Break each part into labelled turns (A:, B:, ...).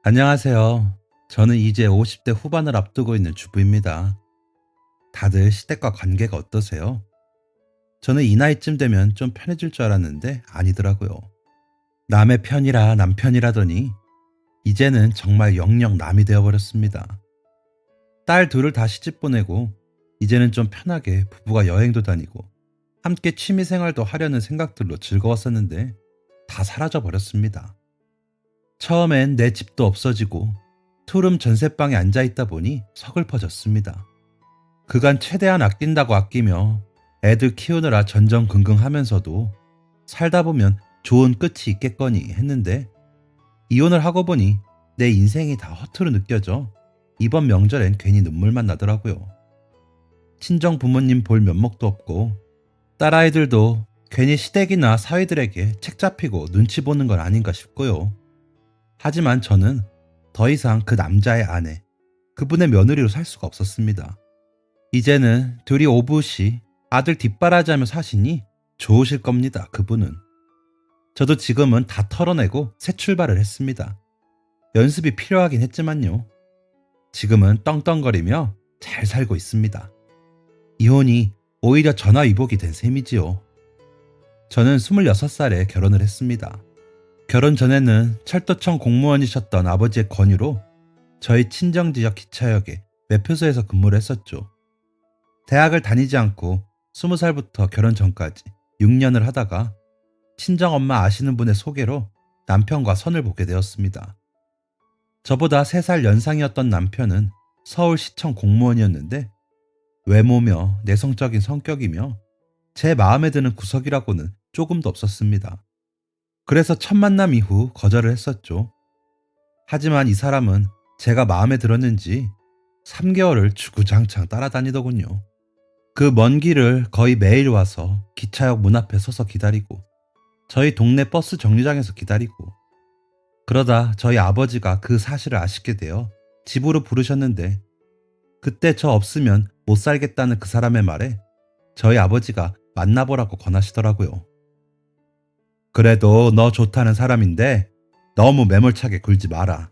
A: 안녕하세요. 저는 이제 50대 후반을 앞두고 있는 주부입니다. 다들 시댁과 관계가 어떠세요? 저는 이 나이쯤 되면 좀 편해질 줄 알았는데 아니더라고요. 남의 편이라 남편이라더니 이제는 정말 영영 남이 되어버렸습니다. 딸 둘을 다 시집 보내고 이제는 좀 편하게 부부가 여행도 다니고 함께 취미 생활도 하려는 생각들로 즐거웠었는데 다 사라져 버렸습니다. 처음엔 내 집도 없어지고 투룸 전셋방에 앉아 있다 보니 서글퍼졌습니다. 그간 최대한 아낀다고 아끼며 애들 키우느라 전전긍긍하면서도 살다 보면 좋은 끝이 있겠거니 했는데 이혼을 하고 보니 내 인생이 다 허투루 느껴져 이번 명절엔 괜히 눈물만 나더라고요. 친정 부모님 볼 면목도 없고 딸아이들도 괜히 시댁이나 사위들에게 책 잡히고 눈치 보는 건 아닌가 싶고요. 하지만 저는 더 이상 그 남자의 아내, 그분의 며느리로 살 수가 없었습니다. 이제는 둘이 오붓이 아들 뒷바라지하며 사시니 좋으실 겁니다, 그분은. 저도 지금은 다 털어내고 새 출발을 했습니다. 연습이 필요하긴 했지만요. 지금은 떵떵거리며 잘 살고 있습니다. 이혼이 오히려 전화위복이 된 셈이지요. 저는 26살에 결혼을 했습니다. 결혼 전에는 철도청 공무원이셨던 아버지의 권유로 저희 친정지역 기차역에 매표소에서 근무를 했었죠. 대학을 다니지 않고 20살부터 결혼 전까지 6년을 하다가 친정엄마 아시는 분의 소개로 남편과 선을 보게 되었습니다. 저보다 3살 연상이었던 남편은 서울시청 공무원이었는데 외모며 내성적인 성격이며 제 마음에 드는 구석이라고는 조금도 없었습니다. 그래서 첫 만남 이후 거절을 했었죠. 하지만 이 사람은 제가 마음에 들었는지 3개월을 주구장창 따라다니더군요. 그 먼 길을 거의 매일 와서 기차역 문 앞에 서서 기다리고 저희 동네 버스 정류장에서 기다리고 그러다 저희 아버지가 그 사실을 아시게 되어 집으로 부르셨는데 그때 저 없으면 못 살겠다는 그 사람의 말에 저희 아버지가 만나보라고 권하시더라고요. 그래도 너 좋다는 사람인데 너무 매몰차게 굴지 마라.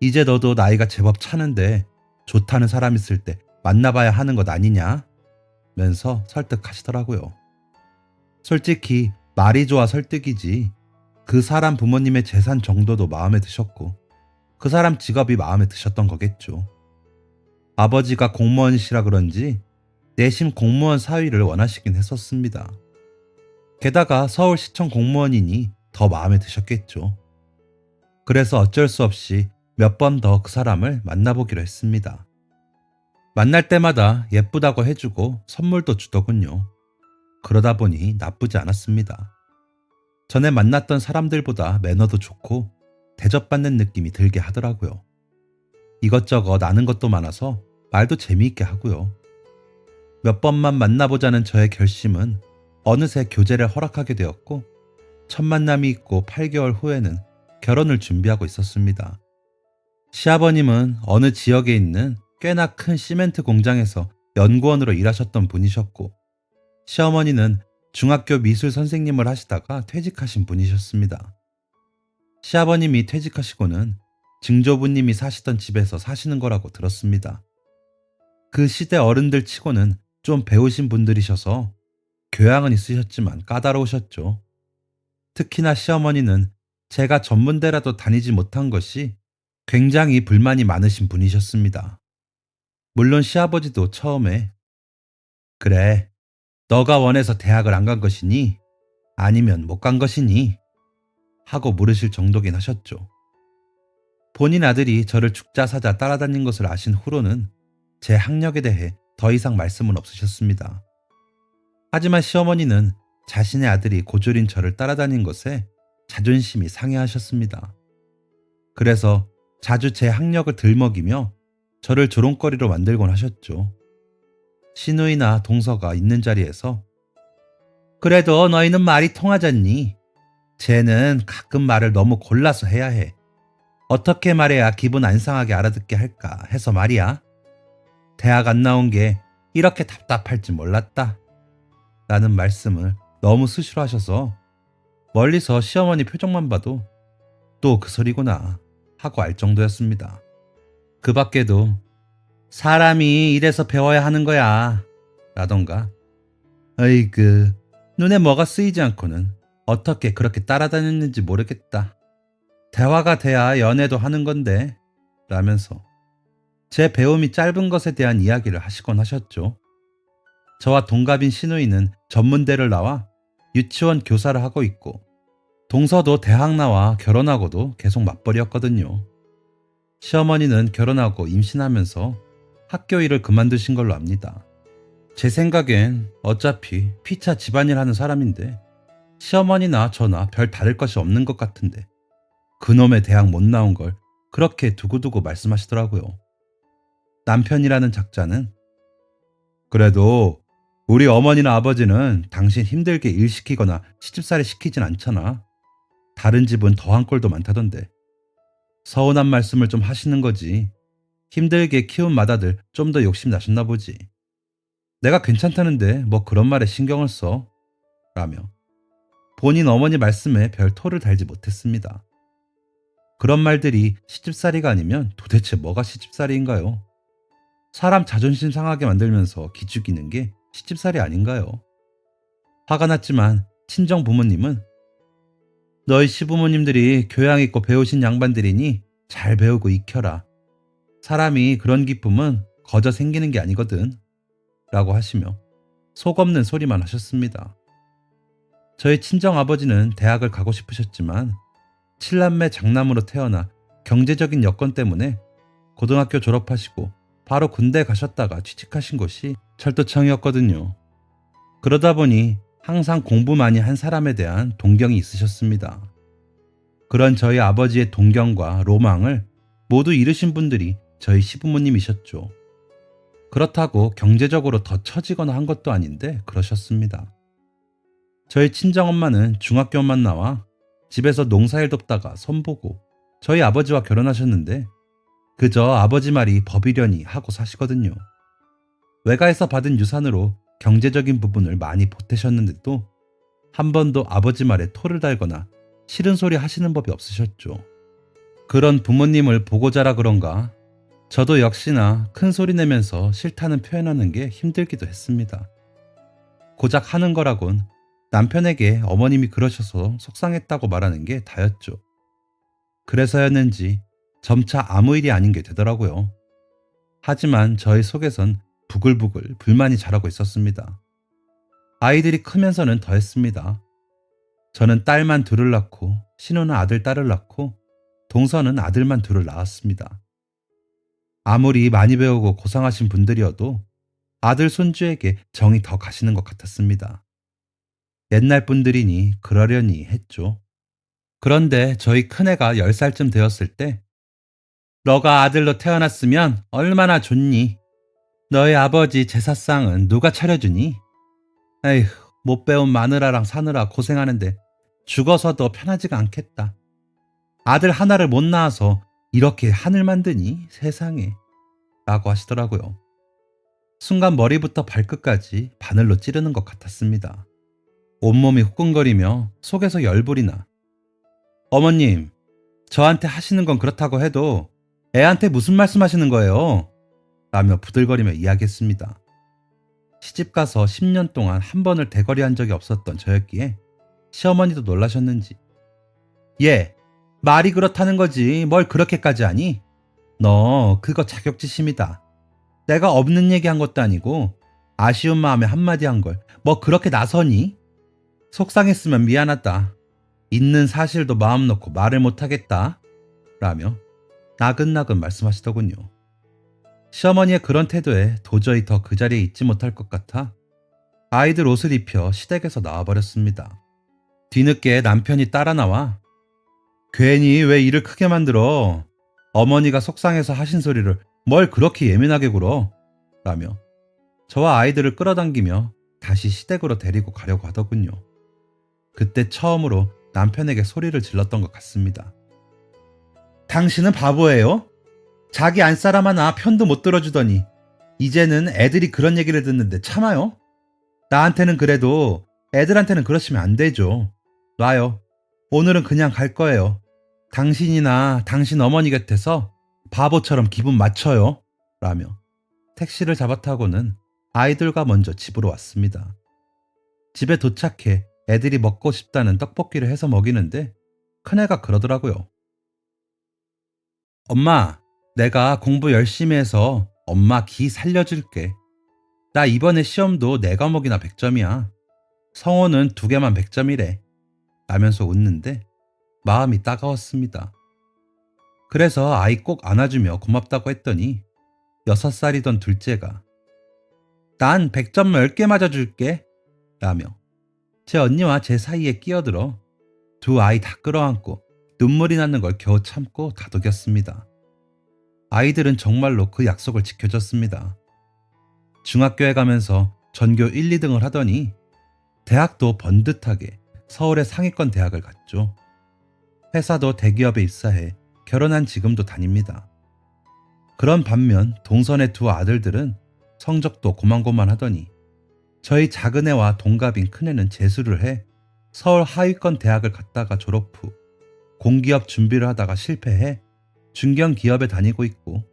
A: 이제 너도 나이가 제법 차는데 좋다는 사람 있을 때 만나봐야 하는 것 아니냐? 면서 설득하시더라고요. 솔직히 말이 좋아 설득이지 그 사람 부모님의 재산 정도도 마음에 드셨고 그 사람 직업이 마음에 드셨던 거겠죠. 아버지가 공무원이시라 그런지 내심 공무원 사위를 원하시긴 했었습니다. 게다가 서울시청 공무원이니 더 마음에 드셨겠죠. 그래서 어쩔 수 없이 몇 번 더 그 사람을 만나보기로 했습니다. 만날 때마다 예쁘다고 해주고 선물도 주더군요. 그러다 보니 나쁘지 않았습니다. 전에 만났던 사람들보다 매너도 좋고 대접받는 느낌이 들게 하더라고요. 이것저것 아는 것도 많아서 말도 재미있게 하고요. 몇 번만 만나보자는 저의 결심은 어느새 교제를 허락하게 되었고 첫 만남이 있고 8개월 후에는 결혼을 준비하고 있었습니다. 시아버님은 어느 지역에 있는 꽤나 큰 시멘트 공장에서 연구원으로 일하셨던 분이셨고 시어머니는 중학교 미술 선생님을 하시다가 퇴직하신 분이셨습니다. 시아버님이 퇴직하시고는 증조부님이 사시던 집에서 사시는 거라고 들었습니다. 그 시대 어른들 치고는 좀 배우신 분들이셔서 교양은 있으셨지만 까다로우셨죠. 특히나 시어머니는 제가 전문대라도 다니지 못한 것이 굉장히 불만이 많으신 분이셨습니다. 물론 시아버지도 처음에 그래, 너가 원해서 대학을 안 간 것이니? 아니면 못 간 것이니? 하고 물으실 정도긴 하셨죠. 본인 아들이 저를 죽자사자 따라다닌 것을 아신 후로는 제 학력에 대해 더 이상 말씀은 없으셨습니다. 하지만 시어머니는 자신의 아들이 고졸인 저를 따라다닌 것에 자존심이 상해하셨습니다. 그래서 자주 제 학력을 들먹이며 저를 조롱거리로 만들곤 하셨죠. 시누이나 동서가 있는 자리에서 그래도 너희는 말이 통하잖니. 쟤는 가끔 말을 너무 골라서 해야 해. 어떻게 말해야 기분 안 상하게 알아듣게 할까 해서 말이야. 대학 안 나온 게 이렇게 답답할 줄 몰랐다. 라는 말씀을 너무 수시로 하셔서 멀리서 시어머니 표정만 봐도 또 그 소리구나 하고 알 정도였습니다. 그 밖에도 사람이 이래서 배워야 하는 거야 라던가 어이그 눈에 뭐가 쓰이지 않고는 어떻게 그렇게 따라다녔는지 모르겠다. 대화가 돼야 연애도 하는 건데 라면서 제 배움이 짧은 것에 대한 이야기를 하시곤 하셨죠. 저와 동갑인 시누이는 전문대를 나와 유치원 교사를 하고 있고 동서도 대학 나와 결혼하고도 계속 맞벌이였거든요. 시어머니는 결혼하고 임신하면서 학교 일을 그만두신 걸로 압니다. 제 생각엔 어차피 피차 집안일 하는 사람인데 시어머니나 저나 별 다를 것이 없는 것 같은데 그놈의 대학 못 나온 걸 그렇게 두고두고 말씀하시더라고요. 남편이라는 작자는 그래도 우리 어머니나 아버지는 당신 힘들게 일 시키거나 시집살이 시키진 않잖아. 다른 집은 더한 꼴도 많다던데. 서운한 말씀을 좀 하시는 거지. 힘들게 키운 맏아들 좀 더 욕심 나셨나 보지. 내가 괜찮다는데 뭐 그런 말에 신경을 써. 라며 본인 어머니 말씀에 별 토를 달지 못했습니다. 그런 말들이 시집살이가 아니면 도대체 뭐가 시집살이인가요? 사람 자존심 상하게 만들면서 기죽이는 게 시집살이 아닌가요? 화가 났지만 친정 부모님은 너희 시부모님들이 교양 있고 배우신 양반들이니 잘 배우고 익혀라. 사람이 그런 기쁨은 거저 생기는 게 아니거든. 라고 하시며 속 없는 소리만 하셨습니다. 저희 친정 아버지는 대학을 가고 싶으셨지만 7남매 장남으로 태어나 경제적인 여건 때문에 고등학교 졸업하시고 바로 군대 가셨다가 취직하신 곳이 철도청이었거든요. 그러다 보니 항상 공부 많이 한 사람에 대한 동경이 있으셨습니다. 그런 저희 아버지의 동경과 로망을 모두 이루신 분들이 저희 시부모님이셨죠. 그렇다고 경제적으로 더 처지거나 한 것도 아닌데 그러셨습니다. 저희 친정엄마는 중학교만 나와 집에서 농사일 돕다가 손보고 저희 아버지와 결혼하셨는데 그저 아버지 말이 법이려니 하고 사시거든요. 외가에서 받은 유산으로 경제적인 부분을 많이 보태셨는데도 한 번도 아버지 말에 토를 달거나 싫은 소리 하시는 법이 없으셨죠. 그런 부모님을 보고 자라 그런가 저도 역시나 큰 소리 내면서 싫다는 표현하는 게 힘들기도 했습니다. 고작 하는 거라곤 남편에게 어머님이 그러셔서 속상했다고 말하는 게 다였죠. 그래서였는지 점차 아무 일이 아닌 게 되더라고요. 하지만 저희 속에선 부글부글 불만이 자라고 있었습니다. 아이들이 크면서는 더했습니다. 저는 딸만 둘을 낳고 신우는 아들 딸을 낳고 동서는 아들만 둘을 낳았습니다. 아무리 많이 배우고 고상하신 분들이어도 아들 손주에게 정이 더 가시는 것 같았습니다. 옛날 분들이니 그러려니 했죠. 그런데 저희 큰애가 10살쯤 되었을 때 너가 아들로 태어났으면 얼마나 좋니? 너희 아버지 제사상은 누가 차려주니? 에휴, 못 배운 마누라랑 사느라 고생하는데 죽어서도 편하지가 않겠다. 아들 하나를 못 낳아서 이렇게 하늘 만드니 세상에 라고 하시더라고요. 순간 머리부터 발끝까지 바늘로 찌르는 것 같았습니다. 온몸이 후끈거리며 속에서 열불이 나 어머님, 저한테 하시는 건 그렇다고 해도 애한테 무슨 말씀하시는 거예요? 라며 부들거리며 이야기했습니다. 시집가서 10년 동안 한 번을 대거리한 적이 없었던 저였기에 시어머니도 놀라셨는지 얘, 말이 그렇다는 거지 뭘 그렇게까지 하니? 너 그거 자격지심이다. 내가 없는 얘기한 것도 아니고 아쉬운 마음에 한마디 한 걸 뭐 그렇게 나서니? 속상했으면 미안하다. 있는 사실도 마음 놓고 말을 못하겠다. 라며 나긋나긋 말씀하시더군요. 시어머니의 그런 태도에 도저히 더 그 자리에 있지 못할 것 같아 아이들 옷을 입혀 시댁에서 나와버렸습니다. 뒤늦게 남편이 따라 나와 괜히 왜 일을 크게 만들어? 어머니가 속상해서 하신 소리를 뭘 그렇게 예민하게 굴어? 라며 저와 아이들을 끌어당기며 다시 시댁으로 데리고 가려고 하더군요. 그때 처음으로 남편에게 소리를 질렀던 것 같습니다. 당신은 바보예요? 자기 안사람 하나 편도 못 들어주더니 이제는 애들이 그런 얘기를 듣는데 참아요? 나한테는 그래도 애들한테는 그러시면 안 되죠. 놔요. 오늘은 그냥 갈 거예요. 당신이나 당신 어머니 곁에서 바보처럼 기분 맞춰요. 라며 택시를 잡아타고는 아이들과 먼저 집으로 왔습니다. 집에 도착해 애들이 먹고 싶다는 떡볶이를 해서 먹이는데 큰애가 그러더라고요. 엄마, 내가 공부 열심히 해서 엄마 기 살려줄게. 나 이번에 시험도 4과목이나 100점이야. 성호는 2개만 100점이래. 라면서 웃는데 마음이 따가웠습니다. 그래서 아이 꼭 안아주며 고맙다고 했더니 6살이던 둘째가 난 100점 10개 맞아줄게. 라며 제 언니와 제 사이에 끼어들어 두 아이 다 끌어안고 눈물이 나는 걸 겨우 참고 다독였습니다. 아이들은 정말로 그 약속을 지켜줬습니다. 중학교에 가면서 전교 1, 2등을 하더니 대학도 번듯하게 서울의 상위권 대학을 갔죠. 회사도 대기업에 입사해 결혼한 지금도 다닙니다. 그런 반면 동선의 두 아들들은 성적도 고만고만하더니 저희 작은애와 동갑인 큰애는 재수를 해 서울 하위권 대학을 갔다가 졸업 후 공기업 준비를 하다가 실패해 중견기업에 다니고 있고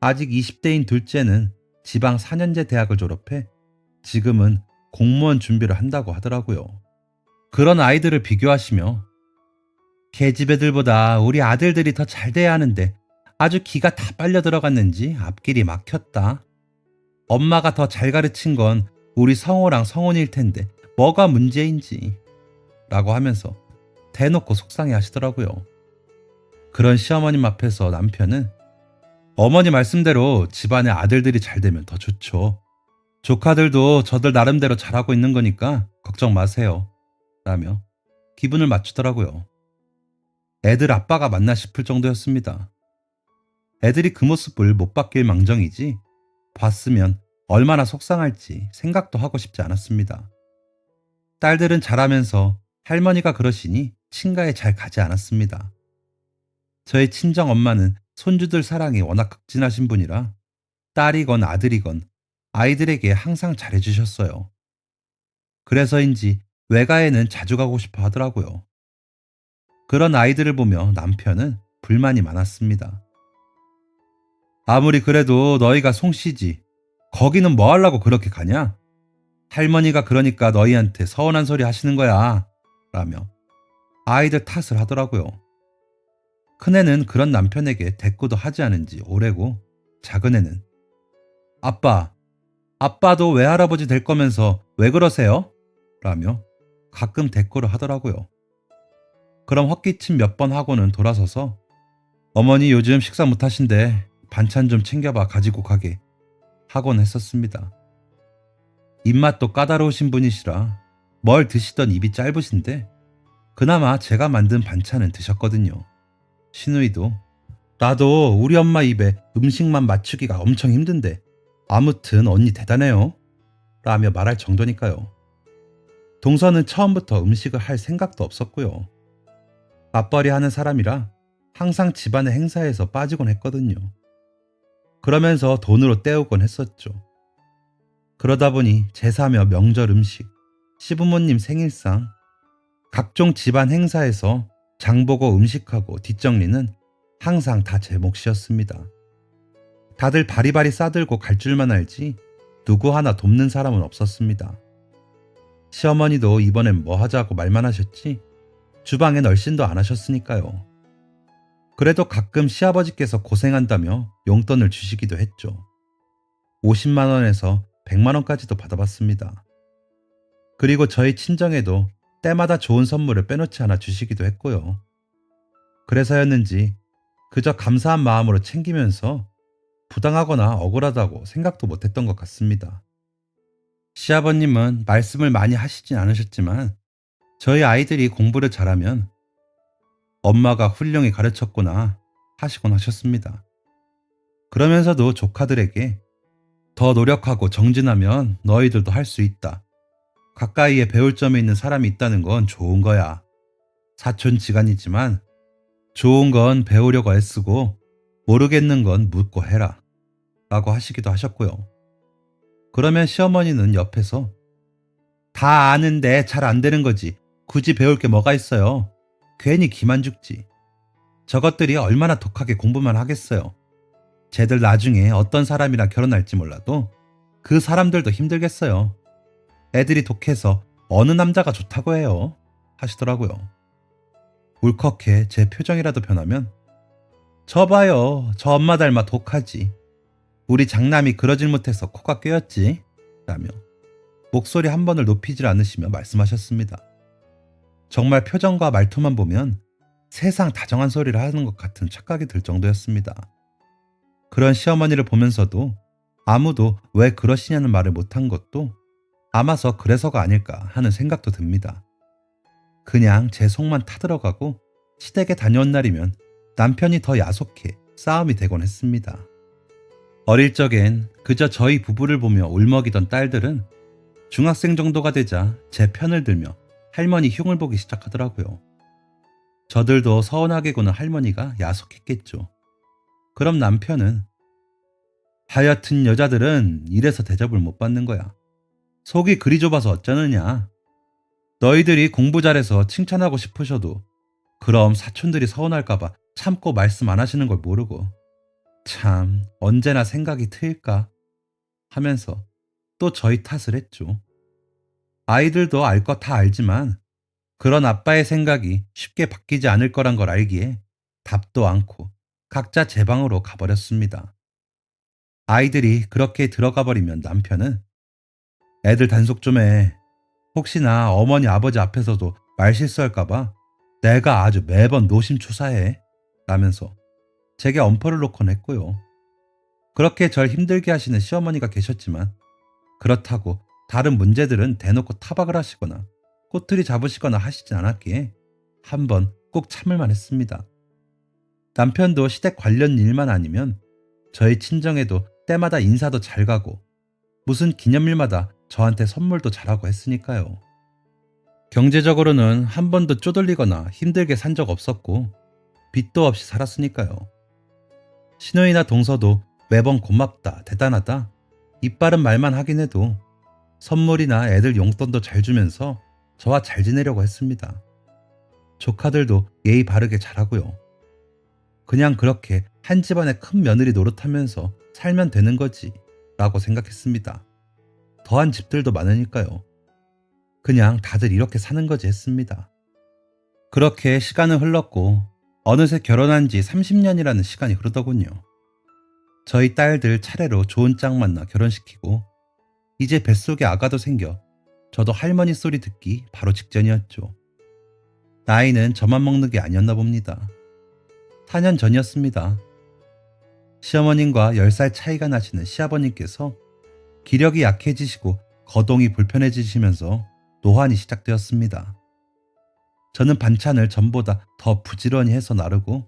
A: 아직 20대인 둘째는 지방 4년제 대학을 졸업해 지금은 공무원 준비를 한다고 하더라고요. 그런 아이들을 비교하시며 걔집 애들보다 우리 아들들이 더 잘 돼야 하는데 아주 기가 다 빨려 들어갔는지 앞길이 막혔다. 엄마가 더 잘 가르친 건 우리 성호랑 성훈일 텐데 뭐가 문제인지 라고 하면서 대놓고 속상해 하시더라고요. 그런 시어머님 앞에서 남편은 어머니 말씀대로 집안의 아들들이 잘 되면 더 좋죠. 조카들도 저들 나름대로 잘하고 있는 거니까 걱정 마세요. 라며 기분을 맞추더라고요. 애들 아빠가 맞나 싶을 정도였습니다. 애들이 그 모습을 못 바뀔 망정이지 봤으면 얼마나 속상할지 생각도 하고 싶지 않았습니다. 딸들은 자라면서 할머니가 그러시니 친가에 잘 가지 않았습니다. 저희 친정 엄마는 손주들 사랑이 워낙 극진하신 분이라 딸이건 아들이건 아이들에게 항상 잘해주셨어요. 그래서인지 외가에는 자주 가고 싶어 하더라고요. 그런 아이들을 보며 남편은 불만이 많았습니다. 아무리 그래도 너희가 송씨지 거기는 뭐 하려고 그렇게 가냐? 할머니가 그러니까 너희한테 서운한 소리 하시는 거야. 라며 아이들 탓을 하더라고요. 큰애는 그런 남편에게 대꾸도 하지 않은 지 오래고 작은애는 아빠도 외할아버지 될 거면서 왜 그러세요? 라며 가끔 대꾸를 하더라고요. 그럼 헛기침 몇 번 하고는 돌아서서 어머니 요즘 식사 못 하신대 반찬 좀 챙겨봐 가지고 가게 하곤 했었습니다. 입맛도 까다로우신 분이시라 뭘 드시던 입이 짧으신데 그나마 제가 만든 반찬은 드셨거든요. 시누이도 나도 우리 엄마 입에 음식만 맞추기가 엄청 힘든데 아무튼 언니 대단해요 라며 말할 정도니까요. 동서는 처음부터 음식을 할 생각도 없었고요. 맞벌이 하는 사람이라 항상 집안의 행사에서 빠지곤 했거든요. 그러면서 돈으로 때우곤 했었죠. 그러다 보니 제사며 명절 음식, 시부모님 생일상, 각종 집안 행사에서 장보고 음식하고 뒷정리는 항상 다 제 몫이었습니다. 다들 바리바리 싸들고 갈 줄만 알지 누구 하나 돕는 사람은 없었습니다. 시어머니도 이번엔 뭐 하자고 말만 하셨지 주방엔 얼씬도 안 하셨으니까요. 그래도 가끔 시아버지께서 고생한다며 용돈을 주시기도 했죠. 50만 원에서 100만 원까지도 받아봤습니다. 그리고 저희 친정에도 때마다 좋은 선물을 빼놓지 않아 주시기도 했고요. 그래서였는지 그저 감사한 마음으로 챙기면서 부당하거나 억울하다고 생각도 못했던 것 같습니다. 시아버님은 말씀을 많이 하시진 않으셨지만 저희 아이들이 공부를 잘하면 엄마가 훌륭히 가르쳤구나 하시곤 하셨습니다. 그러면서도 조카들에게 더 노력하고 정진하면 너희들도 할 수 있다. 가까이에 배울 점이 있는 사람이 있다는 건 좋은 거야. 사촌지간이지만 좋은 건 배우려고 애쓰고 모르겠는 건 묻고 해라. 라고 하시기도 하셨고요. 그러면 시어머니는 옆에서 다 아는데 잘 안 되는 거지. 굳이 배울 게 뭐가 있어요. 괜히 기만 죽지. 저것들이 얼마나 독하게 공부만 하겠어요. 쟤들 나중에 어떤 사람이랑 결혼할지 몰라도 그 사람들도 힘들겠어요. 애들이 독해서 어느 남자가 좋다고 해요. 하시더라고요. 울컥해 제 표정이라도 변하면 저 봐요. 저 엄마 닮아 독하지. 우리 장남이 그러질 못해서 코가 꿰었지. 라며 목소리 한 번을 높이질 않으시며 말씀하셨습니다. 정말 표정과 말투만 보면 세상 다정한 소리를 하는 것 같은 착각이 들 정도였습니다. 그런 시어머니를 보면서도 아무도 왜 그러시냐는 말을 못한 것도 아마서 그래서가 아닐까 하는 생각도 듭니다. 그냥 제 속만 타들어가고 시댁에 다녀온 날이면 남편이 더 야속해 싸움이 되곤 했습니다. 어릴 적엔 그저 저희 부부를 보며 울먹이던 딸들은 중학생 정도가 되자 제 편을 들며 할머니 흉을 보기 시작하더라고요. 저들도 서운하게 구는 할머니가 야속했겠죠. 그럼 남편은 하여튼 여자들은 이래서 대접을 못 받는 거야. 속이 그리 좁아서 어쩌느냐. 너희들이 공부 잘해서 칭찬하고 싶으셔도 그럼 사촌들이 서운할까봐 참고 말씀 안 하시는 걸 모르고 참 언제나 생각이 트일까 하면서 또 저희 탓을 했죠. 아이들도 알 것 다 알지만 그런 아빠의 생각이 쉽게 바뀌지 않을 거란 걸 알기에 답도 않고 각자 제 방으로 가버렸습니다. 아이들이 그렇게 들어가 버리면 남편은 애들 단속 좀 해. 혹시나 어머니 아버지 앞에서도 말 실수할까봐 내가 아주 매번 노심초사해. 라면서 제게 엄포를 놓곤 했고요. 그렇게 절 힘들게 하시는 시어머니가 계셨지만 그렇다고 다른 문제들은 대놓고 타박을 하시거나 꼬투리 잡으시거나 하시진 않았기에 한번 꼭 참을만 했습니다. 남편도 시댁 관련 일만 아니면 저희 친정에도 때마다 인사도 잘 가고 무슨 기념일마다 저한테 선물도 잘하고 했으니까요. 경제적으로는 한 번도 쪼들리거나 힘들게 산 적 없었고 빚도 없이 살았으니까요. 시누이나 동서도 매번 고맙다, 대단하다, 입바른 말만 하긴 해도 선물이나 애들 용돈도 잘 주면서 저와 잘 지내려고 했습니다. 조카들도 예의 바르게 잘하고요. 그냥 그렇게 한 집안의 큰 며느리 노릇하면서 살면 되는 거지 라고 생각했습니다. 더한 집들도 많으니까요. 그냥 다들 이렇게 사는 거지 했습니다. 그렇게 시간은 흘렀고 어느새 결혼한 지 30년이라는 시간이 흐르더군요. 저희 딸들 차례로 좋은 짝 만나 결혼시키고 이제 뱃속에 아가도 생겨 저도 할머니 소리 듣기 바로 직전이었죠. 나이는 저만 먹는 게 아니었나 봅니다. 4년 전이었습니다. 시어머님과 10살 차이가 나시는 시아버님께서 기력이 약해지시고 거동이 불편해지시면서 노환이 시작되었습니다. 저는 반찬을 전보다 더 부지런히 해서 나르고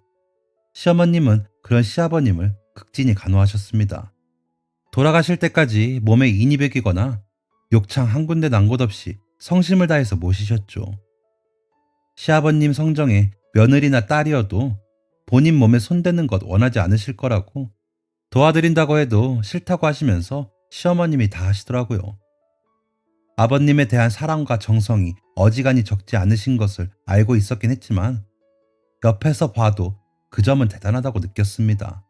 A: 시어머님은 그런 시아버님을 극진히 간호하셨습니다. 돌아가실 때까지 몸에 인이 배기거나 욕창 한 군데 난 곳 없이 성심을 다해서 모시셨죠. 시아버님 성정에 며느리나 딸이어도 본인 몸에 손대는 것 원하지 않으실 거라고 도와드린다고 해도 싫다고 하시면서 시어머님이 다 하시더라고요. 아버님에 대한 사랑과 정성이 어지간히 적지 않으신 것을 알고 있었긴 했지만 옆에서 봐도 그 점은 대단하다고 느꼈습니다.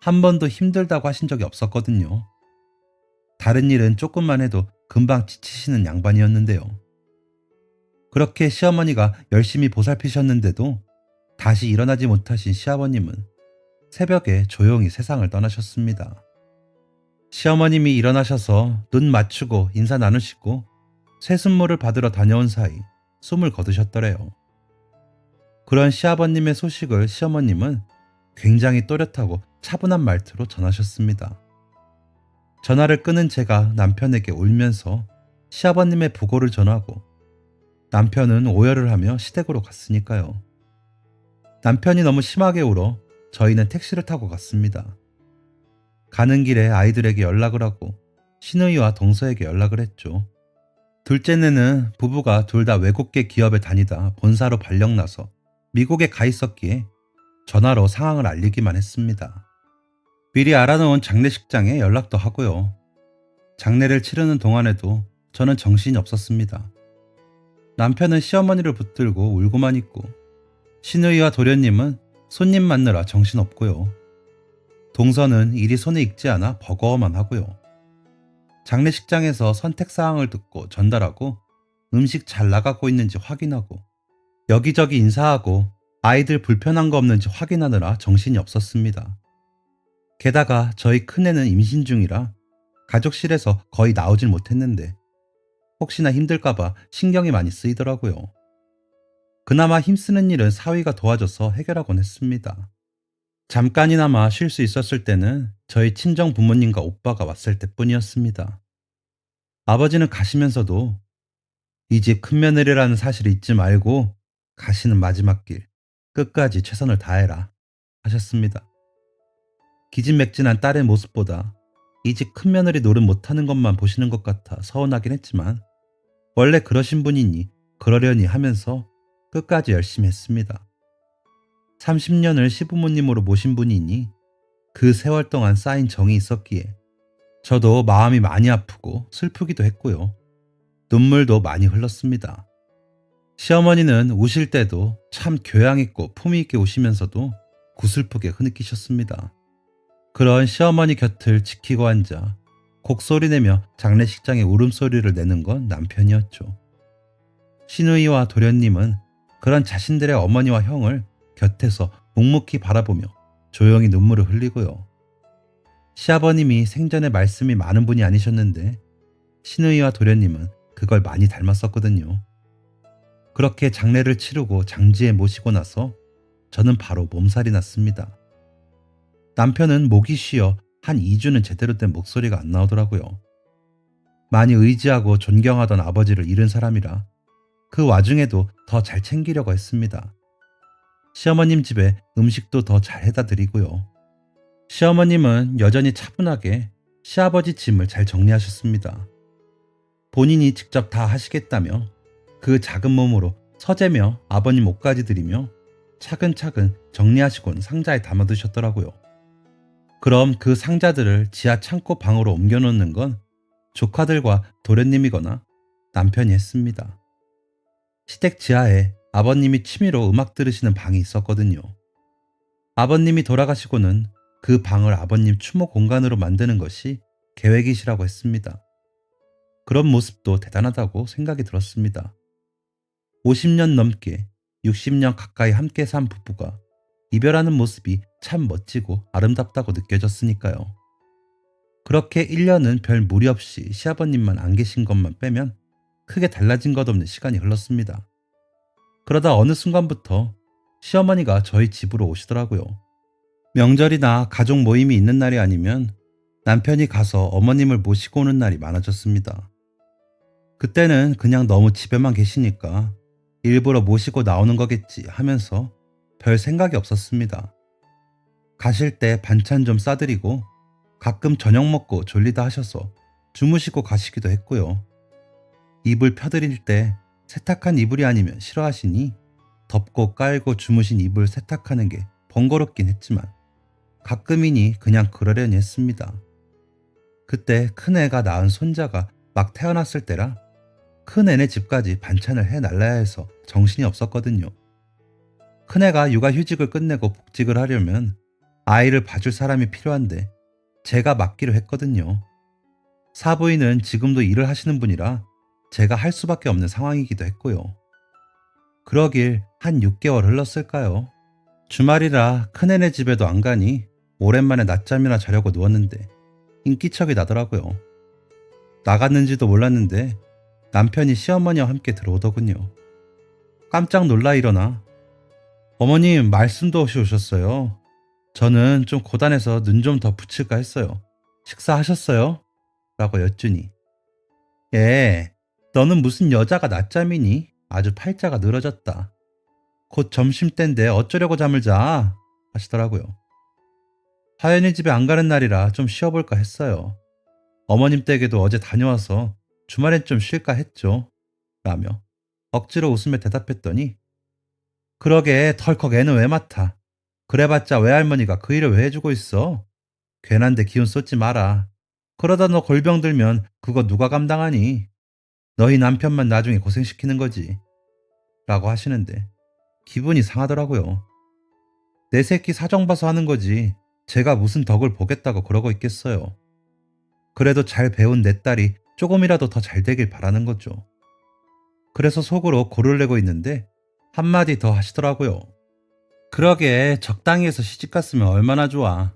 A: 한 번도 힘들다고 하신 적이 없었거든요. 다른 일은 조금만 해도 금방 지치시는 양반이었는데요. 그렇게 시어머니가 열심히 보살피셨는데도 다시 일어나지 못하신 시아버님은 새벽에 조용히 세상을 떠나셨습니다. 시어머님이 일어나셔서 눈 맞추고 인사 나누시고 새순물을 받으러 다녀온 사이 숨을 거두셨더래요. 그런 시아버님의 소식을 시어머님은 굉장히 또렷하고 차분한 말투로 전하셨습니다. 전화를 끊은 제가 남편에게 울면서 시아버님의 부고를 전하고 남편은 오열을 하며 시댁으로 갔으니까요. 남편이 너무 심하게 울어 저희는 택시를 타고 갔습니다. 가는 길에 아이들에게 연락을 하고 시누이와 동서에게 연락을 했죠. 둘째는 부부가 둘 다 외국계 기업에 다니다 본사로 발령나서 미국에 가 있었기에 전화로 상황을 알리기만 했습니다. 미리 알아놓은 장례식장에 연락도 하고요. 장례를 치르는 동안에도 저는 정신이 없었습니다. 남편은 시어머니를 붙들고 울고만 있고 신우이와 도련님은 손님 맞느라 정신없고요. 동서는 일이 손에 익지 않아 버거워만 하고요. 장례식장에서 선택사항을 듣고 전달하고 음식 잘 나가고 있는지 확인하고 여기저기 인사하고 아이들 불편한 거 없는지 확인하느라 정신이 없었습니다. 게다가 저희 큰애는 임신 중이라 가족실에서 거의 나오질 못했는데 혹시나 힘들까봐 신경이 많이 쓰이더라고요. 그나마 힘쓰는 일은 사위가 도와줘서 해결하곤 했습니다. 잠깐이나마 쉴 수 있었을 때는 저희 친정 부모님과 오빠가 왔을 때뿐이었습니다. 아버지는 가시면서도 이 집 큰며느리라는 사실을 잊지 말고 가시는 마지막 길 끝까지 최선을 다해라 하셨습니다. 기진맥진한 딸의 모습보다 이 집 큰며느리 노릇 못하는 것만 보시는 것 같아 서운하긴 했지만 원래 그러신 분이니 그러려니 하면서 끝까지 열심히 했습니다. 30년을 시부모님으로 모신 분이니 그 세월 동안 쌓인 정이 있었기에 저도 마음이 많이 아프고 슬프기도 했고요. 눈물도 많이 흘렀습니다. 시어머니는 우실 때도 참 교양 있고 품위 있게 우시면서도 구슬프게 흐느끼셨습니다. 그런 시어머니 곁을 지키고 앉아 곡소리 내며 장례식장에 울음소리를 내는 건 남편이었죠. 시누이와 도련님은 그런 자신들의 어머니와 형을 곁에서 묵묵히 바라보며 조용히 눈물을 흘리고요. 시아버님이 생전에 말씀이 많은 분이 아니셨는데 시누이와 도련님은 그걸 많이 닮았었거든요. 그렇게 장례를 치르고 장지에 모시고 나서 저는 바로 몸살이 났습니다. 남편은 목이 쉬어 한 2주는 제대로 된 목소리가 안 나오더라고요. 많이 의지하고 존경하던 아버지를 잃은 사람이라 그 와중에도 더 잘 챙기려고 했습니다. 시어머님 집에 음식도 더 잘 해다 드리고요. 시어머님은 여전히 차분하게 시아버지 짐을 잘 정리하셨습니다. 본인이 직접 다 하시겠다며 그 작은 몸으로 서재며 아버님 옷까지 드리며 차근차근 정리하시곤 상자에 담아두셨더라고요. 그럼 그 상자들을 지하 창고 방으로 옮겨놓는 건 조카들과 도련님이거나 남편이 했습니다. 시댁 지하에 아버님이 취미로 음악 들으시는 방이 있었거든요. 아버님이 돌아가시고는 그 방을 아버님 추모 공간으로 만드는 것이 계획이시라고 했습니다. 그런 모습도 대단하다고 생각이 들었습니다. 50년 넘게 60년 가까이 함께 산 부부가 이별하는 모습이 참 멋지고 아름답다고 느껴졌으니까요. 그렇게 1년은 별 무리 없이 시아버님만 안 계신 것만 빼면 크게 달라진 것 없는 시간이 흘렀습니다. 그러다 어느 순간부터 시어머니가 저희 집으로 오시더라고요. 명절이나 가족 모임이 있는 날이 아니면 남편이 가서 어머님을 모시고 오는 날이 많아졌습니다. 그때는 그냥 너무 집에만 계시니까 일부러 모시고 나오는 거겠지 하면서 별 생각이 없었습니다. 가실 때 반찬 좀 싸드리고 가끔 저녁 먹고 졸리다 하셔서 주무시고 가시기도 했고요. 이불 펴드릴 때 세탁한 이불이 아니면 싫어하시니 덮고 깔고 주무신 이불 세탁하는 게 번거롭긴 했지만 가끔이니 그냥 그러려니 했습니다. 그때 큰애가 낳은 손자가 막 태어났을 때라 큰애네 집까지 반찬을 해날라야 해서 정신이 없었거든요. 큰애가 육아휴직을 끝내고 복직을 하려면 아이를 봐줄 사람이 필요한데 제가 맡기로 했거든요. 사부인은 지금도 일을 하시는 분이라 제가 할 수밖에 없는 상황이기도 했고요. 그러길 한 6개월 흘렀을까요? 주말이라 큰애네 집에도 안 가니 오랜만에 낮잠이나 자려고 누웠는데 인기척이 나더라고요. 나갔는지도 몰랐는데 남편이 시어머니와 함께 들어오더군요. 깜짝 놀라 일어나 어머님 말씀도 없이 오셨어요. 저는 좀 고단해서 눈 좀 더 붙일까 했어요. 식사하셨어요? 라고 여쭈니 예, 너는 무슨 여자가 낮잠이니? 아주 팔자가 늘어졌다. 곧 점심때인데 어쩌려고 잠을 자? 하시더라고요. 하연이 집에 안 가는 날이라 좀 쉬어볼까 했어요. 어머님 댁에도 어제 다녀와서 주말엔 좀 쉴까 했죠. 라며 억지로 웃으며 대답했더니 그러게 덜컥 애는 왜 맡아? 그래봤자 외할머니가 그 일을 왜 해주고 있어? 괜한데 기운 쏟지 마라. 그러다 너 골병 들면 그거 누가 감당하니? 너희 남편만 나중에 고생시키는 거지. 라고 하시는데 기분이 상하더라고요. 내 새끼 사정 봐서 하는 거지. 제가 무슨 덕을 보겠다고 그러고 있겠어요. 그래도 잘 배운 내 딸이 조금이라도 더 잘 되길 바라는 거죠. 그래서 속으로 고를 내고 있는데 한마디 더 하시더라고요. 그러게 적당히 해서 시집갔으면 얼마나 좋아.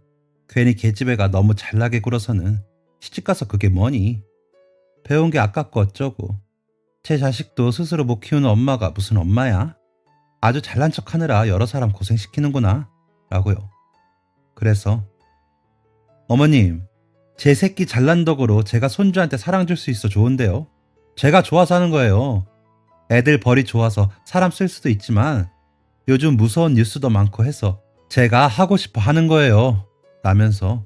A: 괜히 계집애가 너무 잘나게 굴어서는 시집가서 그게 뭐니. 배운 게 아깝고 어쩌고. 제 자식도 스스로 못 키우는 엄마가 무슨 엄마야. 아주 잘난 척하느라 여러 사람 고생시키는구나 라고요. 그래서 어머님, 제 새끼 잘난 덕으로 제가 손주한테 사랑 줄 수 있어 좋은데요. 제가 좋아서 하는 거예요. 애들 벌이 좋아서 사람 쓸 수도 있지만 요즘 무서운 뉴스도 많고 해서 제가 하고 싶어 하는 거예요. 라면서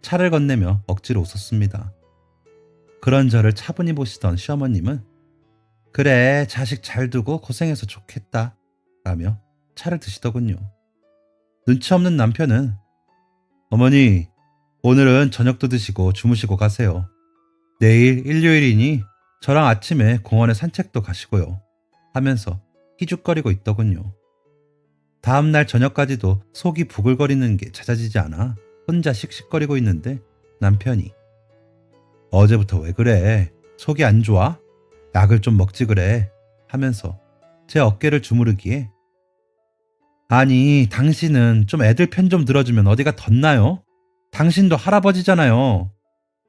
A: 차를 건네며 억지로 웃었습니다. 그런 저를 차분히 보시던 시어머님은 그래, 자식 잘 두고 고생해서 좋겠다 라며 차를 드시더군요. 눈치 없는 남편은 어머니, 오늘은 저녁도 드시고 주무시고 가세요. 내일 일요일이니 저랑 아침에 공원에 산책도 가시고요. 하면서 희죽거리고 있더군요. 다음날 저녁까지도 속이 부글거리는 게 찾아지지 않아 혼자 씩씩거리고 있는데 남편이 어제부터 왜 그래? 속이 안 좋아? 약을 좀 먹지 그래? 하면서 제 어깨를 주무르기에 아니, 당신은 좀 애들 편 좀 들어주면 어디가 덧나요? 당신도 할아버지잖아요.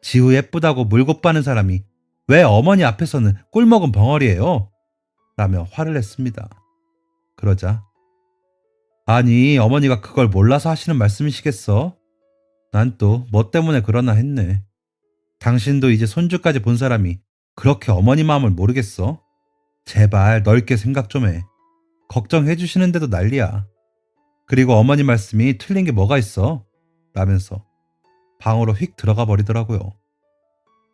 A: 지우 예쁘다고 물고 빠는 사람이 왜 어머니 앞에서는 꿀먹은 벙어리예요? 라며 화를 냈습니다. 그러자 아니, 어머니가 그걸 몰라서 하시는 말씀이시겠어? 난 또 뭐 때문에 그러나 했네. 당신도 이제 손주까지 본 사람이 그렇게 어머니 마음을 모르겠어? 제발 넓게 생각 좀 해. 걱정해 주시는데도 난리야. 그리고 어머니 말씀이 틀린 게 뭐가 있어? 라면서 방으로 휙 들어가 버리더라고요.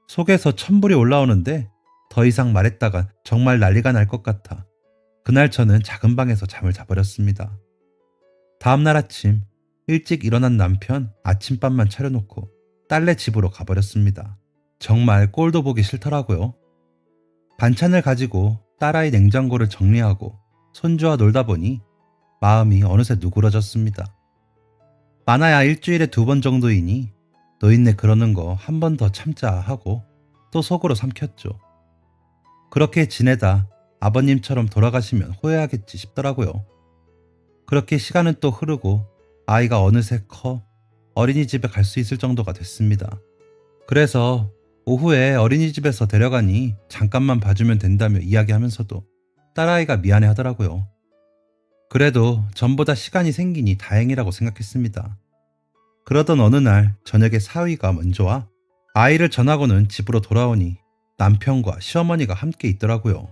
A: 속에서 천불이 올라오는데 더 이상 말했다가 정말 난리가 날 것 같아 그날 저는 작은 방에서 잠을 자버렸습니다. 다음날 아침 일찍 일어난 남편 아침밥만 차려놓고 딸네 집으로 가버렸습니다. 정말 꼴도 보기 싫더라고요. 반찬을 가지고 딸아이 냉장고를 정리하고 손주와 놀다 보니 마음이 어느새 누그러졌습니다. 많아야 일주일에 2번 정도이니 노인네 그러는 거 한 번 더 참자 하고 또 속으로 삼켰죠. 그렇게 지내다 아버님처럼 돌아가시면 후회하겠지 싶더라고요. 그렇게 시간은 또 흐르고 아이가 어느새 커 어린이집에 갈 수 있을 정도가 됐습니다. 그래서 오후에 어린이집에서 데려가니 잠깐만 봐주면 된다며 이야기하면서도 딸아이가 미안해 하더라고요. 그래도 전보다 시간이 생기니 다행이라고 생각했습니다. 그러던 어느 날 저녁에 사위가 먼저 와 아이를 전하고는 집으로 돌아오니 남편과 시어머니가 함께 있더라고요.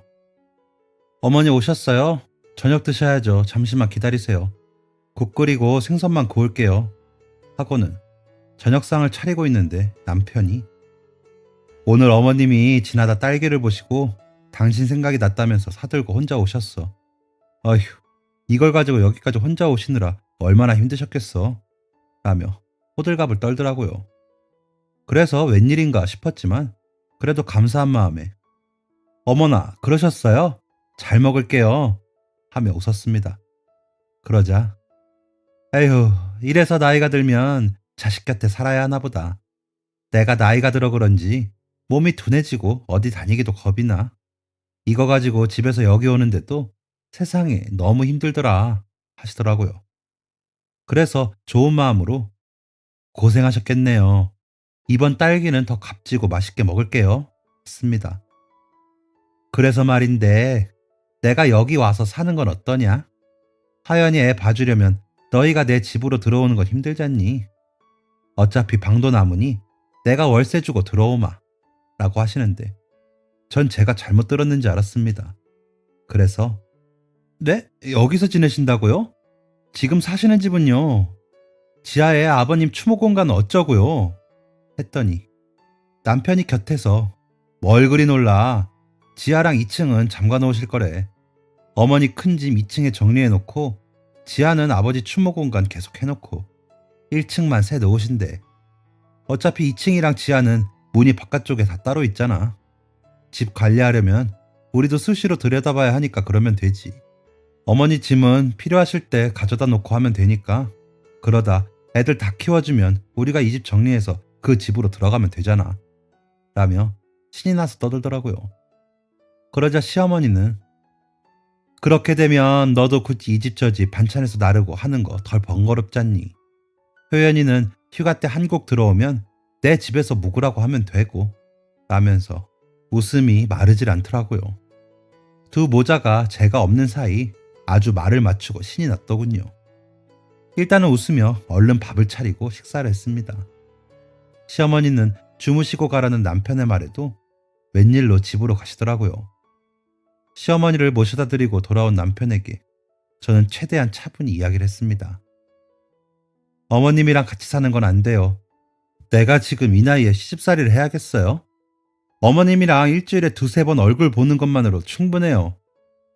A: 어머니 오셨어요? 저녁 드셔야죠. 잠시만 기다리세요. 국 끓이고 생선만 구울게요. 하고는 저녁상을 차리고 있는데 남편이 오늘 어머님이 지나다 딸기를 보시고 당신 생각이 났다면서 사들고 혼자 오셨어. 어휴, 이걸 가지고 여기까지 혼자 오시느라 얼마나 힘드셨겠어. 라며 호들갑을 떨더라고요. 그래서 웬일인가 싶었지만 그래도 감사한 마음에 어머나 그러셨어요? 잘 먹을게요. 하며 웃었습니다. 그러자 에휴, 이래서 나이가 들면 자식 곁에 살아야 하나 보다. 내가 나이가 들어 그런지 몸이 둔해지고 어디 다니기도 겁이 나. 이거 가지고 집에서 여기 오는데도 세상에 너무 힘들더라 하시더라고요. 그래서 좋은 마음으로 고생하셨겠네요. 이번 딸기는 더 값지고 맛있게 먹을게요. 했습니다. 그래서 말인데 내가 여기 와서 사는 건 어떠냐? 하연이 애 봐주려면 너희가 내 집으로 들어오는 건 힘들잖니. 어차피 방도 남으니 내가 월세 주고 들어오마. 라고 하시는데 전 제가 잘못 들었는지 알았습니다. 그래서 네? 여기서 지내신다고요? 지금 사시는 집은요? 지하에 아버님 추모 공간은 어쩌고요? 했더니 남편이 곁에서 뭘 그리 놀라. 지하랑 2층은 잠가 놓으실 거래. 어머니 큰 짐 2층에 정리해놓고 지하는 아버지 추모 공간 계속 해놓고 1층만 새 놓으신대. 어차피 2층이랑 지하는 문이 바깥쪽에 다 따로 있잖아. 집 관리하려면 우리도 수시로 들여다봐야 하니까 그러면 되지. 어머니 짐은 필요하실 때 가져다 놓고 하면 되니까 그러다 애들 다 키워주면 우리가 이 집 정리해서 그 집으로 들어가면 되잖아. 라며 신이 나서 떠들더라고요. 그러자 시어머니는 그렇게 되면 너도 굳이 이 집 저 집 반찬해서 나르고 하는 거 덜 번거롭잖니. 효연이는 휴가 때 한국 들어오면 내 집에서 묵으라고 하면 되고 라면서 웃음이 마르질 않더라고요. 두 모자가 제가 없는 사이 아주 말을 맞추고 신이 났더군요. 일단은 웃으며 얼른 밥을 차리고 식사를 했습니다. 시어머니는 주무시고 가라는 남편의 말에도 웬일로 집으로 가시더라고요. 시어머니를 모셔다 드리고 돌아온 남편에게 저는 최대한 차분히 이야기를 했습니다. 어머님이랑 같이 사는 건 안 돼요. 내가 지금 이 나이에 시집살이를 해야겠어요? 어머님이랑 일주일에 두세 번 얼굴 보는 것만으로 충분해요.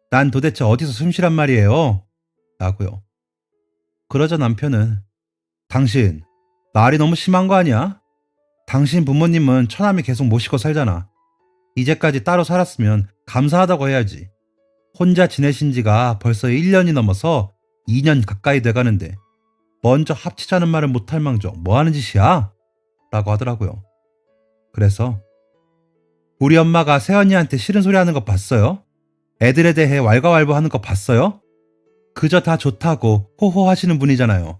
A: 난 도대체 어디서 숨쉬란 말이에요? 라고요. 그러자 남편은 당신 말이 너무 심한 거 아니야? 당신 부모님은 처남이 계속 모시고 살잖아. 이제까지 따로 살았으면 감사하다고 해야지. 혼자 지내신 지가 벌써 1년이 넘어서 2년 가까이 돼가는데 먼저 합치자는 말을 못할 망정 뭐 하는 짓이야? 라고 하더라고요. 그래서 우리 엄마가 새언니한테 싫은 소리 하는 거 봤어요? 애들에 대해 왈가왈부하는 거 봤어요? 그저 다 좋다고 호호하시는 분이잖아요.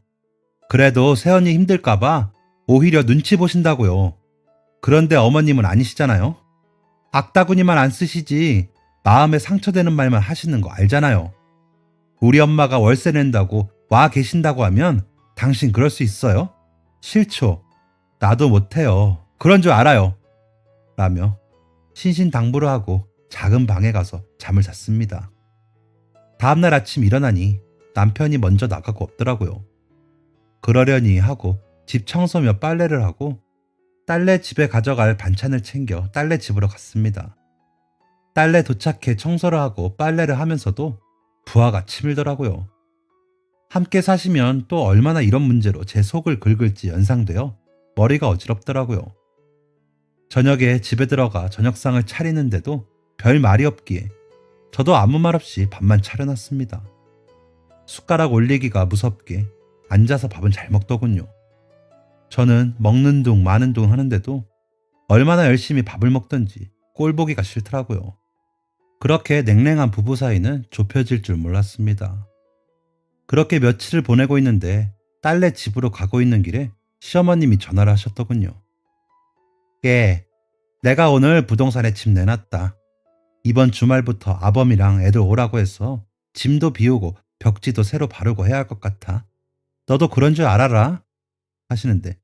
A: 그래도 새언니 힘들까봐 오히려 눈치 보신다고요. 그런데 어머님은 아니시잖아요. 악다구니만 안 쓰시지 마음에 상처되는 말만 하시는 거 알잖아요. 우리 엄마가 월세 낸다고 와 계신다고 하면 당신 그럴 수 있어요? 싫죠. 나도 못해요. 그런 줄 알아요. 라며 신신당부를 하고 작은 방에 가서 잠을 잤습니다. 다음날 아침 일어나니 남편이 먼저 나가고 없더라고요. 그러려니 하고 집 청소며 빨래를 하고 딸네 집에 가져갈 반찬을 챙겨 딸네 집으로 갔습니다. 딸네 도착해 청소를 하고 빨래를 하면서도 부하가 치밀더라고요. 함께 사시면 또 얼마나 이런 문제로 제 속을 긁을지 연상되어 머리가 어지럽더라고요. 저녁에 집에 들어가 저녁상을 차리는데도 별 말이 없기에 저도 아무 말 없이 밥만 차려놨습니다. 숟가락 올리기가 무섭게 앉아서 밥은 잘 먹더군요. 저는 먹는 둥 마는 둥 하는데도 얼마나 열심히 밥을 먹던지 꼴 보기가 싫더라고요. 그렇게 냉랭한 부부 사이는 좁혀질 줄 몰랐습니다. 그렇게 며칠을 보내고 있는데 딸네 집으로 가고 있는 길에 시어머님이 전화를 하셨더군요. 예, 내가 오늘 부동산에 집 내놨다. 이번 주말부터 아범이랑 애들 오라고 해서 짐도 비우고 벽지도 새로 바르고 해야 할 것 같아. 너도 그런 줄 알아라 하시는데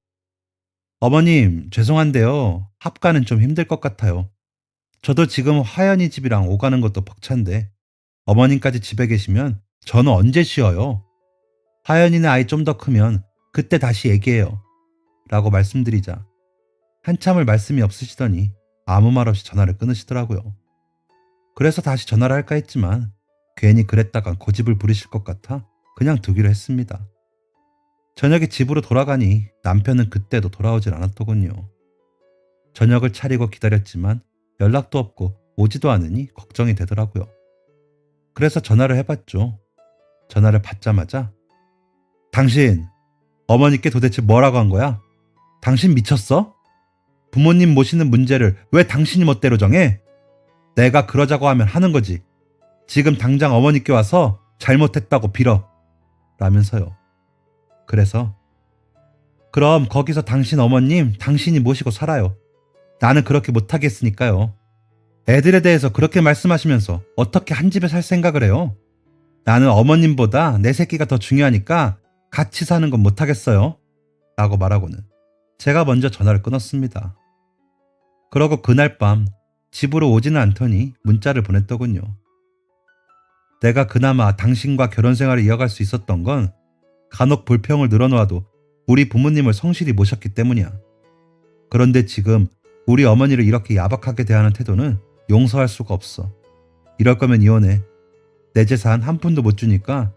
A: 어머님 죄송한데요. 합가는 좀 힘들 것 같아요. 저도 지금 화연이 집이랑 오가는 것도 벅찬데 어머님까지 집에 계시면 저는 언제 쉬어요? 화연이네 아이 좀 더 크면 그때 다시 얘기해요. 라고 말씀드리자 한참을 말씀이 없으시더니 아무 말 없이 전화를 끊으시더라고요. 그래서 다시 전화를 할까 했지만 괜히 그랬다간 고집을 부리실 것 같아 그냥 두기로 했습니다. 저녁에 집으로 돌아가니 남편은 그때도 돌아오질 않았더군요. 저녁을 차리고 기다렸지만 연락도 없고 오지도 않으니 걱정이 되더라고요. 그래서 전화를 해봤죠. 전화를 받자마자 당신 어머니께 도대체 뭐라고 한 거야? 당신 미쳤어? 부모님 모시는 문제를 왜 당신이 멋대로 정해? 내가 그러자고 하면 하는 거지. 지금 당장 어머니께 와서 잘못했다고 빌어. 라면서요. 그래서 그럼 거기서 당신 어머님 당신이 모시고 살아요. 나는 그렇게 못하겠으니까요. 애들에 대해서 그렇게 말씀하시면서 어떻게 한 집에 살 생각을 해요? 나는 어머님보다 내 새끼가 더 중요하니까 같이 사는 건 못하겠어요. 라고 말하고는 제가 먼저 전화를 끊었습니다. 그러고 그날 밤 집으로 오지는 않더니 문자를 보냈더군요. 내가 그나마 당신과 결혼 생활을 이어갈 수 있었던 건 간혹 불평을 늘어놓아도 우리 부모님을 성실히 모셨기 때문이야. 그런데 지금 우리 어머니를 이렇게 야박하게 대하는 태도는 용서할 수가 없어. 이럴 거면 이혼해. 내 재산 한 푼도 못 주니까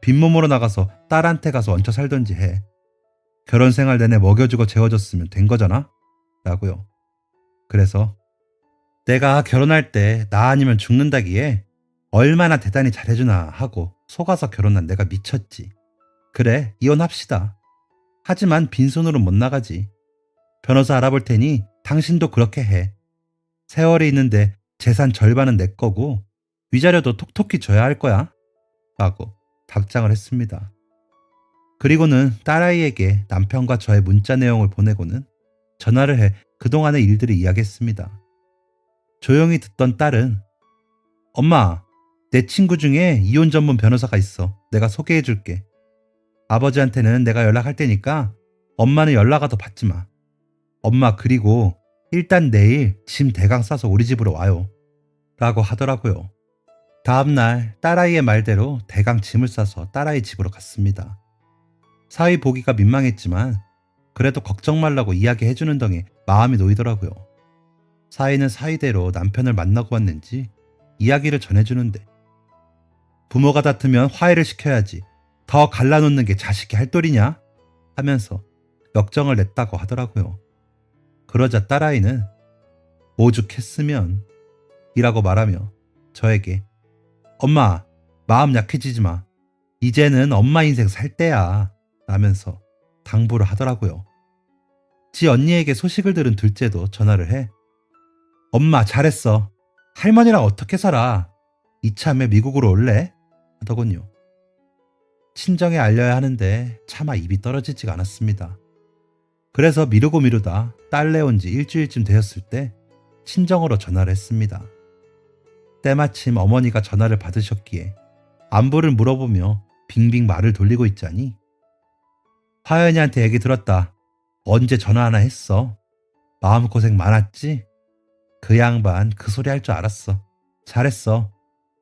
A: 빈몸으로 나가서 딸한테 가서 얹혀 살던지 해. 결혼 생활 내내 먹여주고 재워줬으면 된 거잖아? 라고요. 그래서 내가 결혼할 때 나 아니면 죽는다기에 얼마나 대단히 잘해주나 하고 속아서 결혼한 내가 미쳤지. 그래, 이혼합시다. 하지만 빈손으로 못 나가지. 변호사 알아볼 테니 당신도 그렇게 해. 세월이 있는데 재산 절반은 내 거고 위자료도 톡톡히 줘야 할 거야. 라고 답장을 했습니다. 그리고는 딸아이에게 남편과 저의 문자 내용을 보내고는 전화를 해 그동안의 일들을 이야기했습니다. 조용히 듣던 딸은 엄마, 내 친구 중에 이혼 전문 변호사가 있어. 내가 소개해 줄게. 아버지한테는 내가 연락할 테니까 엄마는 연락 와도 받지 마. 엄마 그리고 일단 내일 짐 대강 싸서 우리 집으로 와요. 라고 하더라고요. 다음날 딸아이의 말대로 대강 짐을 싸서 딸아이 집으로 갔습니다. 사위 보기가 민망했지만 그래도 걱정 말라고 이야기해주는 덩에 마음이 놓이더라고요. 사위는 사위대로 남편을 만나고 왔는지 이야기를 전해주는데 부모가 다투면 화해를 시켜야지 더 갈라놓는 게 자식이 할 도리냐? 하면서 역정을 냈다고 하더라고요. 그러자 딸아이는 오죽했으면 이라고 말하며 저에게 엄마 마음 약해지지 마. 이제는 엄마 인생 살 때야 라면서 당부를 하더라고요. 지 언니에게 소식을 들은 둘째도 전화를 해 엄마 잘했어. 할머니랑 어떻게 살아? 이참에 미국으로 올래? 하더군요. 친정에 알려야 하는데 차마 입이 떨어지지가 않았습니다. 그래서 미루고 미루다 딸내 온 지 일주일쯤 되었을 때 친정으로 전화를 했습니다. 때마침 어머니가 전화를 받으셨기에 안부를 물어보며 빙빙 말을 돌리고 있자니 화연이한테 얘기 들었다. 언제 전화 하나 했어? 마음고생 많았지? 그 양반 그 소리 할 줄 알았어. 잘했어.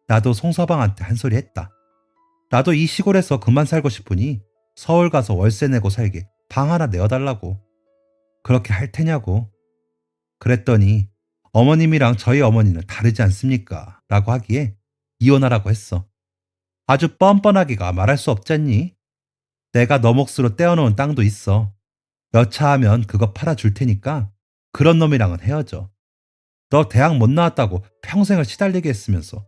A: 나도 송서방한테 한 소리 했다. 나도 이 시골에서 그만 살고 싶으니 서울 가서 월세 내고 살게 방 하나 내어달라고. 그렇게 할 테냐고. 그랬더니 어머님이랑 저희 어머니는 다르지 않습니까? 라고 하기에 이혼하라고 했어. 아주 뻔뻔하기가 말할 수 없잖니? 내가 너 몫으로 떼어놓은 땅도 있어. 여차하면 그거 팔아줄 테니까 그런 놈이랑은 헤어져. 너 대학 못 나왔다고 평생을 시달리게 했으면서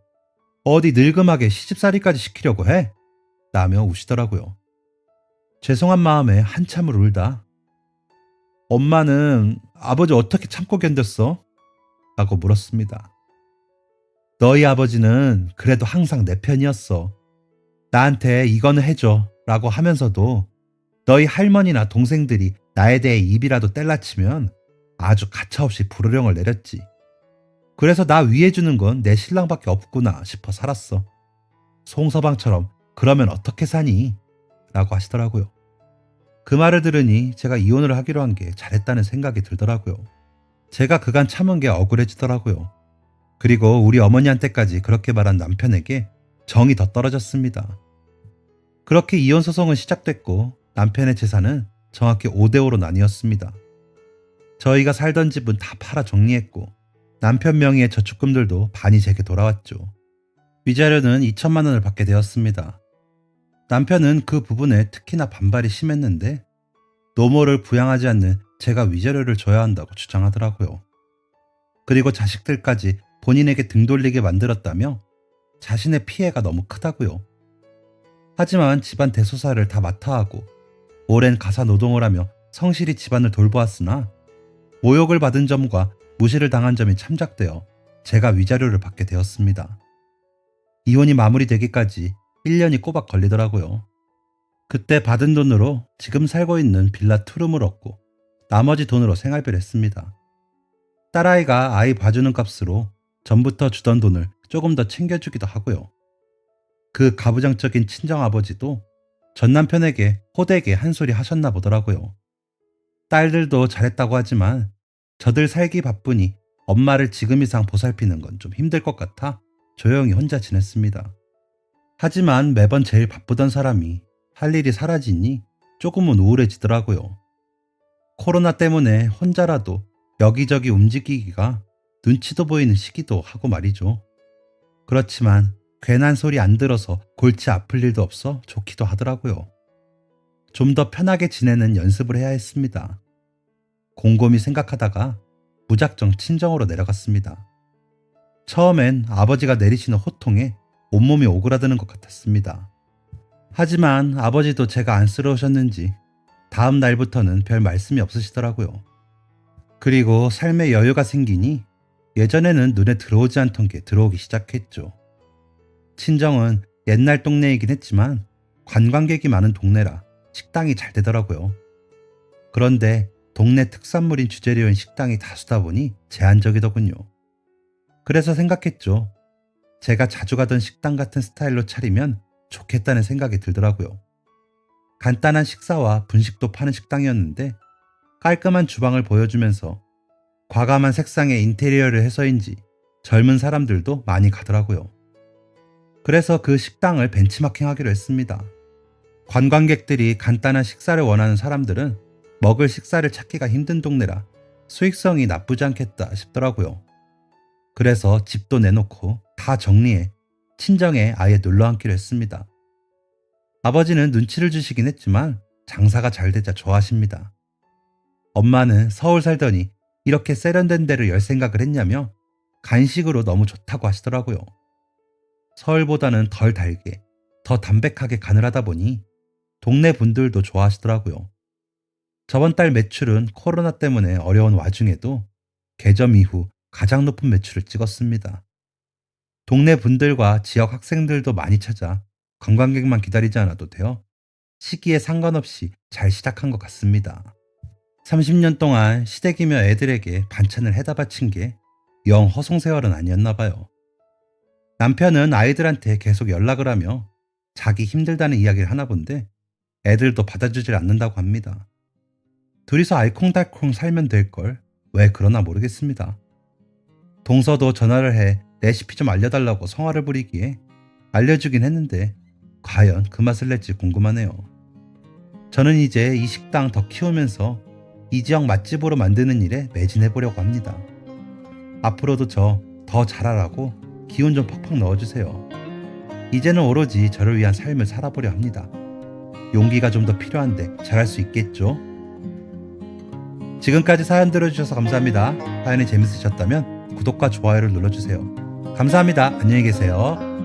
A: 어디 늙음하게 시집살이까지 시키려고 해? 라며 우시더라고요. 죄송한 마음에 한참을 울다 엄마는 아버지 어떻게 참고 견뎠어? 라고 물었습니다. 너희 아버지는 그래도 항상 내 편이었어. 나한테 이거는 해줘 라고 하면서도 너희 할머니나 동생들이 나에 대해 입이라도 뗄라치면 아주 가차없이 불호령을 내렸지. 그래서 나 위해주는 건 내 신랑밖에 없구나 싶어 살았어. 송서방처럼 그러면 어떻게 사니? 라고 하시더라고요. 그 말을 들으니 제가 이혼을 하기로 한 게 잘했다는 생각이 들더라고요. 제가 그간 참은 게 억울해지더라고요. 그리고 우리 어머니한테까지 그렇게 말한 남편에게 정이 더 떨어졌습니다. 그렇게 이혼 소송은 시작됐고 남편의 재산은 정확히 5대5로 나뉘었습니다. 저희가 살던 집은 다 팔아 정리했고 남편 명의의 저축금들도 반이 제게 돌아왔죠. 위자료는 2천만 원을 받게 되었습니다. 남편은 그 부분에 특히나 반발이 심했는데 노모를 부양하지 않는 제가 위자료를 줘야 한다고 주장하더라고요. 그리고 자식들까지 본인에게 등 돌리게 만들었다며 자신의 피해가 너무 크다고요. 하지만 집안 대소사를 다 맡아하고 오랜 가사 노동을 하며 성실히 집안을 돌보았으나 모욕을 받은 점과 무시를 당한 점이 참작되어 제가 위자료를 받게 되었습니다. 이혼이 마무리되기까지 1년이 꼬박 걸리더라고요. 그때 받은 돈으로 지금 살고 있는 빌라 투룸을 얻고 나머지 돈으로 생활비를 했습니다. 딸아이가 아이 봐주는 값으로 전부터 주던 돈을 조금 더 챙겨주기도 하고요. 그 가부장적인 친정아버지도 전 남편에게 호되게 한 소리 하셨나 보더라고요. 딸들도 잘했다고 하지만 저들 살기 바쁘니 엄마를 지금 이상 보살피는 건 좀 힘들 것 같아 조용히 혼자 지냈습니다. 하지만 매번 제일 바쁘던 사람이 할 일이 사라지니 조금은 우울해지더라고요. 코로나 때문에 혼자라도 여기저기 움직이기가 눈치도 보이는 시기도 하고 말이죠. 그렇지만 괜한 소리 안 들어서 골치 아플 일도 없어 좋기도 하더라고요. 좀 더 편하게 지내는 연습을 해야 했습니다. 곰곰이 생각하다가 무작정 친정으로 내려갔습니다. 처음엔 아버지가 내리시는 호통에 온몸이 오그라드는 것 같았습니다. 하지만 아버지도 제가 안쓰러우셨는지 다음 날부터는 별 말씀이 없으시더라고요. 그리고 삶에 여유가 생기니 예전에는 눈에 들어오지 않던 게 들어오기 시작했죠. 친정은 옛날 동네이긴 했지만 관광객이 많은 동네라 식당이 잘 되더라고요. 그런데 동네 특산물인 주재료인 식당이 다수다 보니 제한적이더군요. 그래서 생각했죠. 제가 자주 가던 식당 같은 스타일로 차리면 좋겠다는 생각이 들더라고요. 간단한 식사와 분식도 파는 식당이었는데 깔끔한 주방을 보여주면서 과감한 색상의 인테리어를 해서인지 젊은 사람들도 많이 가더라고요. 그래서 그 식당을 벤치마킹하기로 했습니다. 관광객들이 간단한 식사를 원하는 사람들은 먹을 식사를 찾기가 힘든 동네라 수익성이 나쁘지 않겠다 싶더라고요. 그래서 집도 내놓고 다 정리해 친정에 아예 놀러 앉기로 했습니다. 아버지는 눈치를 주시긴 했지만 장사가 잘 되자 좋아하십니다. 엄마는 서울 살더니 이렇게 세련된 데를 열 생각을 했냐며 간식으로 너무 좋다고 하시더라고요. 서울보다는 덜 달게, 더 담백하게 간을 하다 보니 동네 분들도 좋아하시더라고요. 저번 달 매출은 코로나 때문에 어려운 와중에도 개점 이후 가장 높은 매출을 찍었습니다. 동네 분들과 지역 학생들도 많이 찾아 관광객만 기다리지 않아도 되어 시기에 상관없이 잘 시작한 것 같습니다. 30년 동안 시댁이며 애들에게 반찬을 해다 바친 게 영 허송세월은 아니었나 봐요. 남편은 아이들한테 계속 연락을 하며 자기 힘들다는 이야기를 하나 본데 애들도 받아주질 않는다고 합니다. 둘이서 알콩달콩 살면 될 걸 왜 그러나 모르겠습니다. 동서도 전화를 해 레시피 좀 알려달라고 성화를 부리기에 알려주긴 했는데 과연 그 맛을 낼지 궁금하네요. 저는 이제 이 식당 더 키우면서 이 지역 맛집으로 만드는 일에 매진해보려고 합니다. 앞으로도 저 더 잘하라고 기운 좀 팍팍 넣어주세요. 이제는 오로지 저를 위한 삶을 살아보려 합니다. 용기가 좀 더 필요한데 잘할 수 있겠죠? 지금까지 사연 들어주셔서 감사합니다. 사연이 재밌으셨다면 구독과 좋아요를 눌러주세요. 감사합니다. 안녕히 계세요.